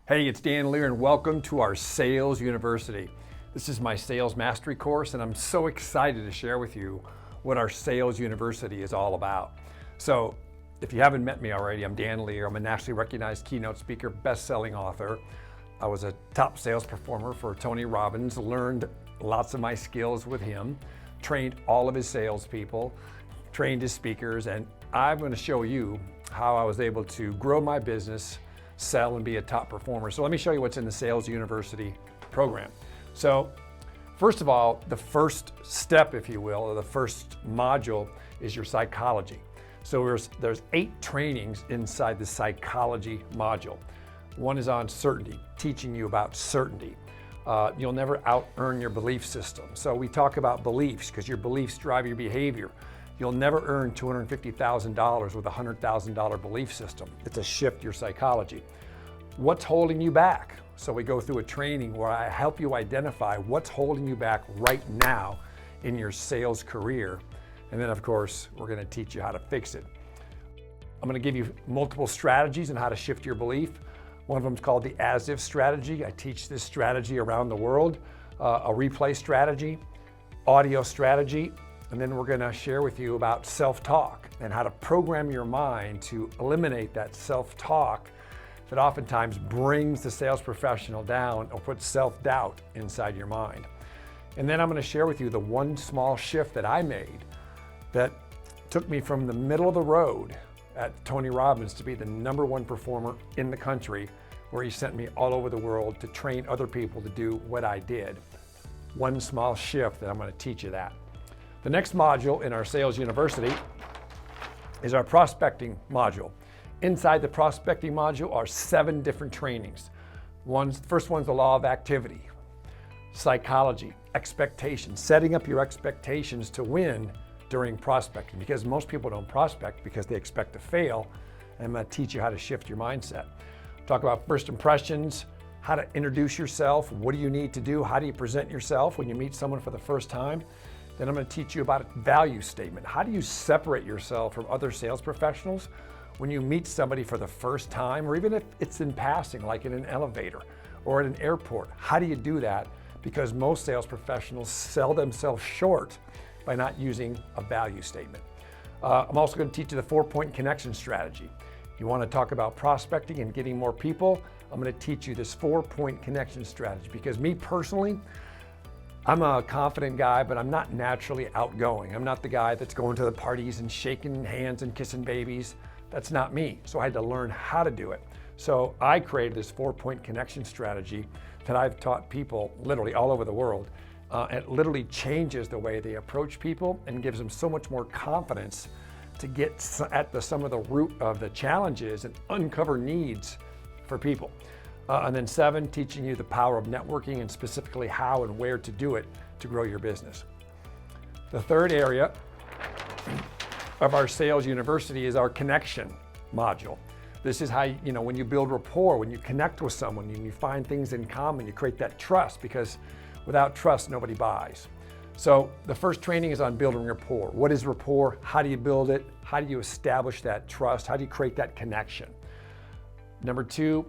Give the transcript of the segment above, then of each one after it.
Hey, it's Dan Lear and welcome to our Sales University. This is my Sales Mastery course and I'm so excited to share with you what our Sales University is all about. So if you haven't met me already, I'm Dan Lear. I'm a nationally recognized keynote speaker, best-selling author. I was a top sales performer for Tony Robbins, learned lots of my skills with him, trained all of his salespeople, trained his speakers, and I'm going to show you how I was able to grow my business, sell, and be a top performer. So let me show you what's in the Sales University program. So first of all, the first step, if you will, or the first module is your psychology. So there's 8 trainings inside the psychology module. One is on certainty, teaching you about certainty. You'll never out-earn your belief system. So we talk about beliefs because your beliefs drive your behavior. You'll never earn $250,000 with a $100,000 belief system. It's a shift your psychology. What's holding you back? So we go through a training where I help you identify what's holding you back right now in your sales career. And then of course, we're gonna teach you how to fix it. I'm gonna give you multiple strategies on how to shift your belief. One of them is called the as-if strategy. I teach this strategy around the world. A replay strategy, audio strategy, and then we're gonna share with you about self-talk and how to program your mind to eliminate that self-talk that oftentimes brings the sales professional down or puts self-doubt inside your mind. And then I'm gonna share with you the one small shift that I made that took me from the middle of the road at Tony Robbins to be the #1 performer in the country, where he sent me all over the world to train other people to do what I did. One small shift that I'm gonna teach you that. The next module in our Sales University is our prospecting module. Inside the prospecting module are 7 different trainings. First one's the law of activity, psychology, expectations, setting up your expectations to win during prospecting, because most people don't prospect because they expect to fail. And I'm going to teach you how to shift your mindset. Talk about first impressions, how to introduce yourself, what do you need to do, how do you present yourself when you meet someone for the first time. Then I'm going to teach you about a value statement. How do you separate yourself from other sales professionals when you meet somebody for the first time, or even if it's in passing, like in an elevator or at an airport? How do you do that? Because most sales professionals sell themselves short by not using a value statement. I'm also going to teach you the 4-point connection strategy. You want to talk about prospecting and getting more people, I'm going to teach you this 4-point connection strategy, because me personally, I'm a confident guy, but I'm not naturally outgoing. I'm not the guy that's going to the parties and shaking hands and kissing babies. That's not me. So I had to learn how to do it. So I created this 4-point connection strategy that I've taught people literally all over the world. It literally changes the way they approach people and gives them so much more confidence to get at some of the root of the challenges and uncover needs for people. And then 7, teaching you the power of networking and specifically how and where to do it to grow your business. The third area of our Sales University is our connection module. This is how, when you build rapport, when you connect with someone and you find things in common, you create that trust, because without trust, nobody buys. So the first training is on building rapport. What is rapport? How do you build it? How do you establish that trust? How do you create that connection? Number 2,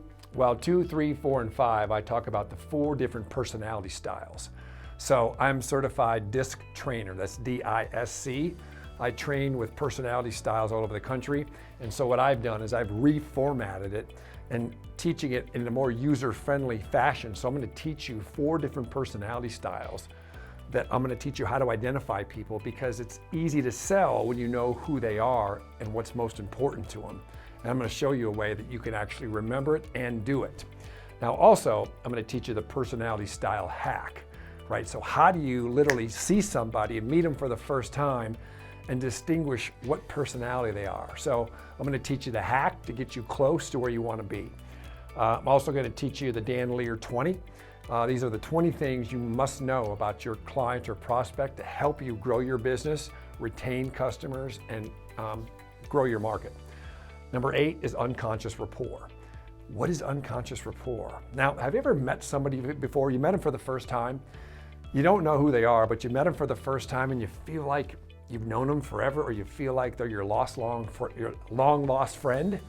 2, 3, 4, and 5, I talk about the 4 different personality styles. So I'm certified DISC trainer, that's D-I-S-C. I train with personality styles all over the country. And so what I've done is I've reformatted it and teaching it in a more user-friendly fashion. So I'm going to teach you 4 different personality styles that I'm going to teach you how to identify people, because it's easy to sell when you know who they are and what's most important to them. And I'm going to show you a way that you can actually remember it and do it. Now also, I'm going to teach you the personality style hack, right? So how do you literally see somebody and meet them for the first time and distinguish what personality they are? So I'm going to teach you the hack to get you close to where you want to be. I'm also going to teach you the Dan Lear 20. These are the 20 things you must know about your client or prospect to help you grow your business, retain customers, and grow your market. Number 8 is unconscious rapport. What is unconscious rapport? Now, have you ever met somebody before? You met them for the first time. You don't know who they are, but you met them for the first time and you feel like you've known them forever, or you feel like they're your long lost friend.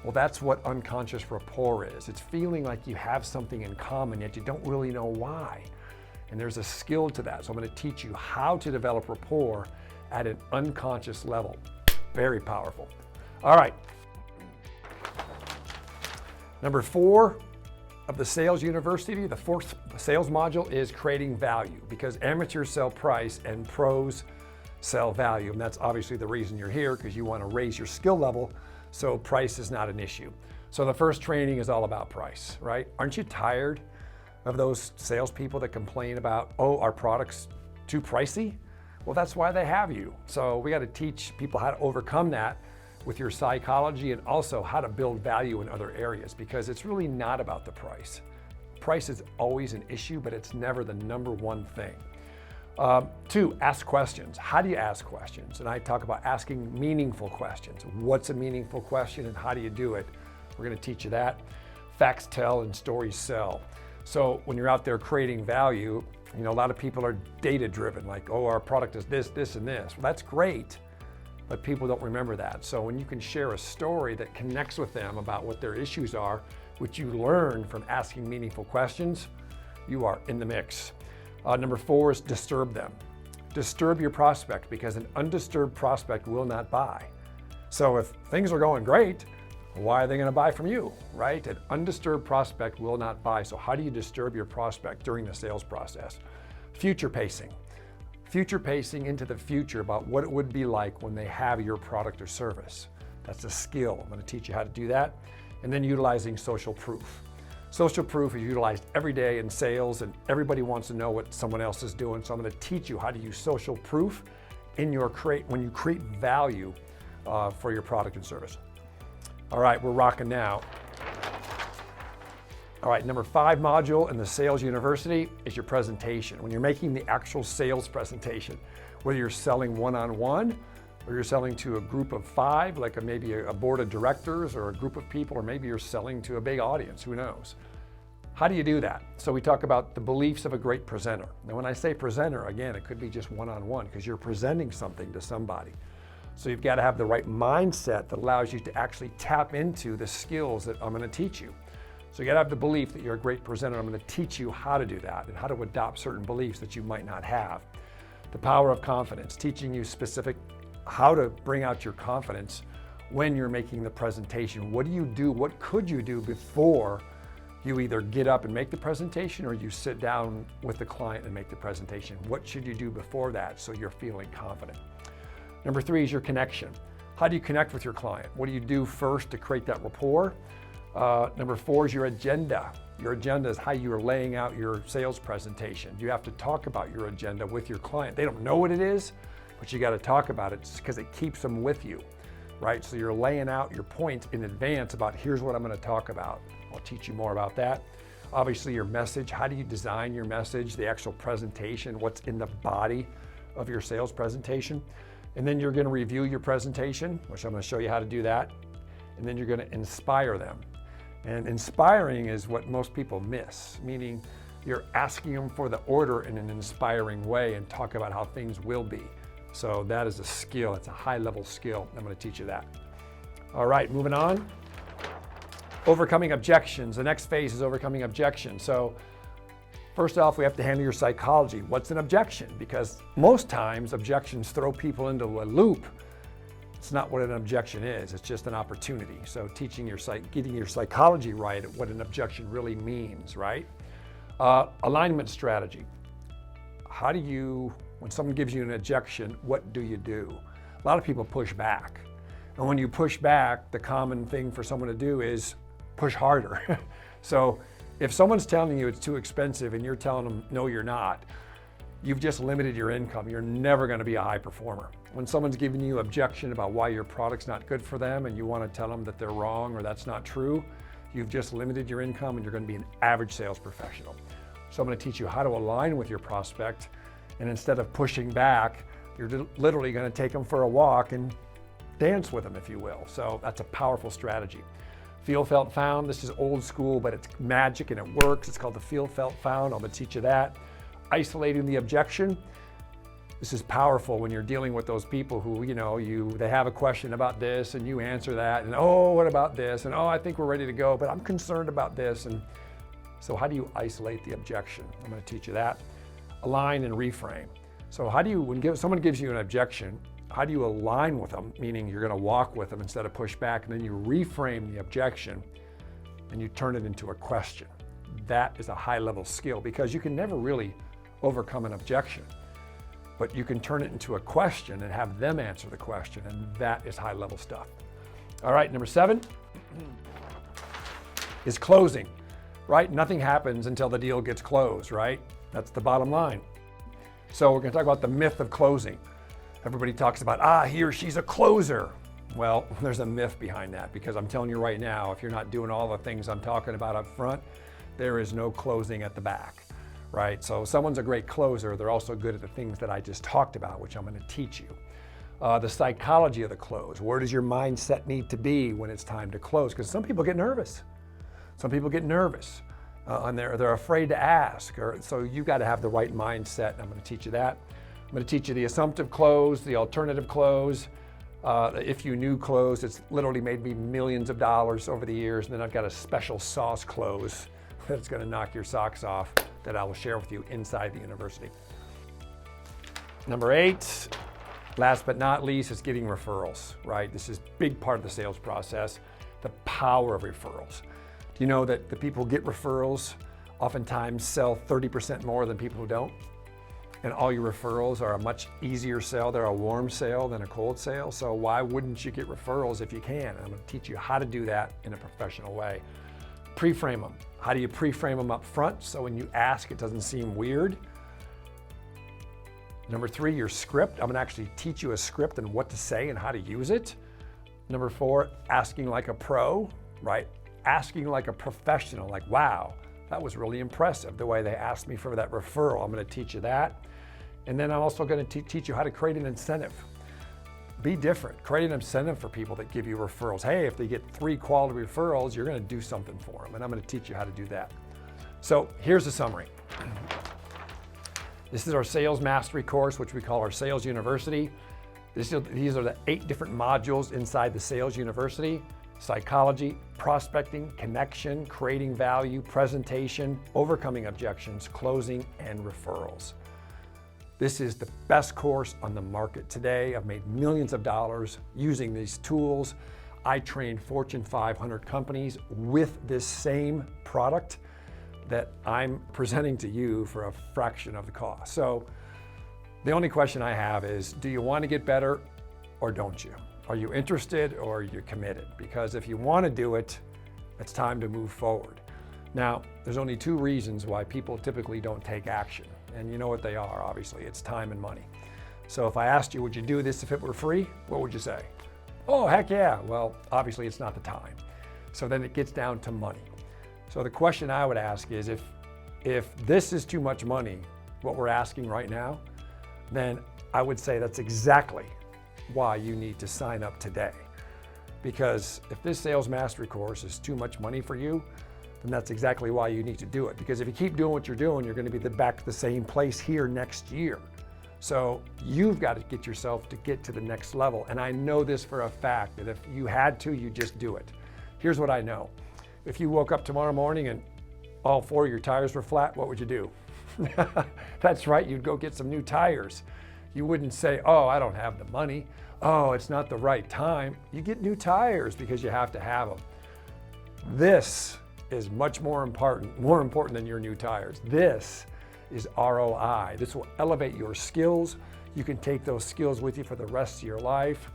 Well, that's what unconscious rapport is. It's feeling like you have something in common, yet you don't really know why. And there's a skill to that. So I'm going to teach you how to develop rapport at an unconscious level. Very powerful. All right. Number 4 of the Sales University, the 4th sales module, is creating value, because amateurs sell price and pros sell value. And that's obviously the reason you're here, because you want to raise your skill level so price is not an issue. So the first training is all about price, right? Aren't you tired of those salespeople that complain about, oh, our product's too pricey? Well, that's why they have you. So we got to teach people how to overcome that with your psychology, and also how to build value in other areas, because it's really not about the price. Price is always an issue, but it's never the number one thing. 2, ask questions. How do you ask questions? And I talk about asking meaningful questions. What's a meaningful question and how do you do it? We're going to teach you that. Facts tell and stories sell. So when you're out there creating value, you know, a lot of people are data driven, like, oh, our product is this, this, and this. Well, that's great, but people don't remember that. So when you can share a story that connects with them about what their issues are, which you learn from asking meaningful questions, you are in the mix. Number 4 is disturb them. Disturb your prospect, because an undisturbed prospect will not buy. So if things are going great, why are they going to buy from you, right? An undisturbed prospect will not buy. So how do you disturb your prospect during the sales process? Future pacing. Future pacing into the future about what it would be like when they have your product or service. That's a skill. I'm going to teach you how to do that. And then utilizing social proof. Social proof is utilized every day in sales, and everybody wants to know what someone else is doing. So I'm going to teach you how to use social proof in your when you create value for your product and service. All right, we're rocking now. All right, number 5 module in the Sales University is your presentation. When you're making the actual sales presentation, whether you're selling one-on-one or you're selling to a group of 5, like maybe a board of directors or a group of people, or maybe you're selling to a big audience, who knows? How do you do that? So we talk about the beliefs of a great presenter. Now when I say presenter, again, it could be just one-on-one, because you're presenting something to somebody. So you've got to have the right mindset that allows you to actually tap into the skills that I'm going to teach you. So you got to have the belief that you're a great presenter. I'm going to teach you how to do that and how to adopt certain beliefs that you might not have. The power of confidence, teaching you specific how to bring out your confidence when you're making the presentation. What do you do? What could you do before you either get up and make the presentation, or you sit down with the client and make the presentation? What should you do before that so you're feeling confident? Number 3 is your connection. How do you connect with your client? What do you do first to create that rapport? Number 4 is your agenda. Your agenda is how you're laying out your sales presentation. You have to talk about your agenda with your client. They don't know what it is, but you got to talk about it because it keeps them with you, right? So you're laying out your points in advance about, here's what I'm going to talk about. I'll teach you more about that. Obviously, your message. How do you design your message, the actual presentation, what's in the body of your sales presentation? And then you're going to review your presentation, which I'm going to show you how to do that. And then you're going to inspire them. And inspiring is what most people miss, meaning you're asking them for the order in an inspiring way and talk about how things will be. So that is a skill. It's a high-level skill. I'm going to teach you that. All right, moving on. Overcoming objections. The next phase is overcoming objections. So first off, we have to handle your psychology. What's an objection? Because most times objections throw people into a loop. It's not what an objection is. It's just an opportunity. So getting your psychology right at what an objection really means, right? Alignment strategy. How do you, when someone gives you an objection, what do you do? A lot of people push back. And when you push back, the common thing for someone to do is push harder. So if someone's telling you it's too expensive and you're telling them, no, you're not, you've just limited your income. You're never going to be a high performer. When someone's giving you objection about why your product's not good for them and you want to tell them that they're wrong or that's not true, you've just limited your income and you're going to be an average sales professional. So I'm going to teach you how to align with your prospect, and instead of pushing back, you're literally going to take them for a walk and dance with them, if you will. So that's a powerful strategy. Feel, felt, found. This is old school, but it's magic and it works. It's called the feel, felt, found. I'm going to teach you that. Isolating the objection. This is powerful when you're dealing with those people who, they have a question about this and you answer that, and oh, what about this? And oh, I think we're ready to go, but I'm concerned about this. And so how do you isolate the objection? I'm going to teach you that. Align and reframe. So when someone gives you an objection, how do you align with them? Meaning you're going to walk with them instead of push back, and then you reframe the objection and you turn it into a question. That is a high-level skill because you can never really overcome an objection. But you can turn it into a question and have them answer the question, and that is high-level stuff. All right, number 7 is closing, right? Nothing happens until the deal gets closed, right? That's the bottom line. So we're going to talk about the myth of closing. Everybody talks about, he or she's a closer. Well, there's a myth behind that because I'm telling you right now, if you're not doing all the things I'm talking about up front, there is no closing at the back. Right? So someone's a great closer. They're also good at the things that I just talked about, which I'm going to teach you. The psychology of the close. Where does your mindset need to be when it's time to close? Because some people get nervous. And they're afraid to ask. So you got to have the right mindset. And I'm going to teach you that. I'm going to teach you the assumptive close, the alternative close. If you knew close, it's literally made me millions of dollars over the years. And then I've got a special sauce close that's going to knock your socks off that I will share with you inside the university. Number 8, last but not least, is getting referrals, right? This is a big part of the sales process, the power of referrals. Do you know that the people who get referrals oftentimes sell 30% more than people who don't? And all your referrals are a much easier sale. They're a warm sale than a cold sale. So why wouldn't you get referrals if you can? And I'm going to teach you how to do that in a professional way. Pre-frame them. How do you pre-frame them up front so when you ask it doesn't seem weird? Number 3, your script. I'm going to actually teach you a script and what to say and how to use it. Number 4, asking like a pro, right? Asking like a professional, like, wow, that was really impressive the way they asked me for that referral. I'm going to teach you that. And then I'm also going to teach you how to create an incentive. Be different. Create an incentive for people that give you referrals. Hey, if they get 3 quality referrals, you're going to do something for them. And I'm going to teach you how to do that. So here's a summary. This is our sales mastery course, which we call our sales university. These are the 8 different modules inside the sales university: psychology, prospecting, connection, creating value, presentation, overcoming objections, closing, and referrals. This is the best course on the market today. I've made millions of dollars using these tools. I train Fortune 500 companies with this same product that I'm presenting to you for a fraction of the cost. So the only question I have is, do you want to get better or don't you? Are you interested or are you committed? Because if you want to do it, it's time to move forward. Now, there's only 2 reasons why people typically don't take action. And you know what they are, obviously. It's time and money. So if I asked you, would you do this if it were free? What would you say? Oh, heck yeah. Well, obviously it's not the time. So then it gets down to money. So the question I would ask is, if this is too much money, what we're asking right now, then I would say that's exactly why you need to sign up today. Because if this sales mastery course is too much money for you, then that's exactly why you need to do it. Because if you keep doing what you're doing, you're going to be back to the same place here next year. So you've got to get yourself to get to the next level. And I know this for a fact, that if you had to, you just do it. Here's what I know. If you woke up tomorrow morning and all 4 of your tires were flat, what would you do? That's right, you'd go get some new tires. You wouldn't say, oh, I don't have the money. Oh, it's not the right time. You get new tires because you have to have them. This is much more important than your new tires. This is ROI. This will elevate your skills. You can take those skills with you for the rest of your life.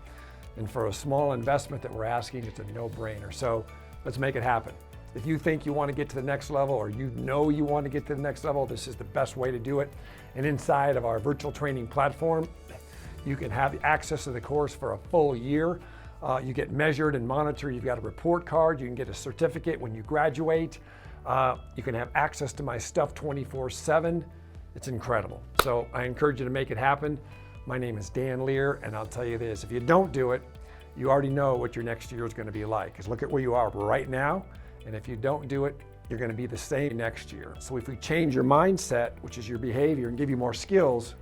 And for a small investment that we're asking, it's a no-brainer. So let's make it happen. If you think you want to get to the next level, or you know you want to get to the next level, this is the best way to do it. And inside of our virtual training platform, you can have access to the course for a full year. You get measured and monitored. You've got a report card. You can get a certificate when you graduate. You can have access to my stuff 24/7. It's incredible. So I encourage you to make it happen. My name is Dan Lear, and I'll tell you this, if you don't do it, you already know what your next year is going to be like. Because look at where you are right now, and if you don't do it, you're going to be the same next year. So if we change your mindset, which is your behavior, and give you more skills,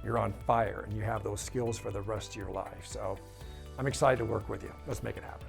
you're on fire and you have those skills for the rest of your life. So I'm excited to work with you. Let's make it happen.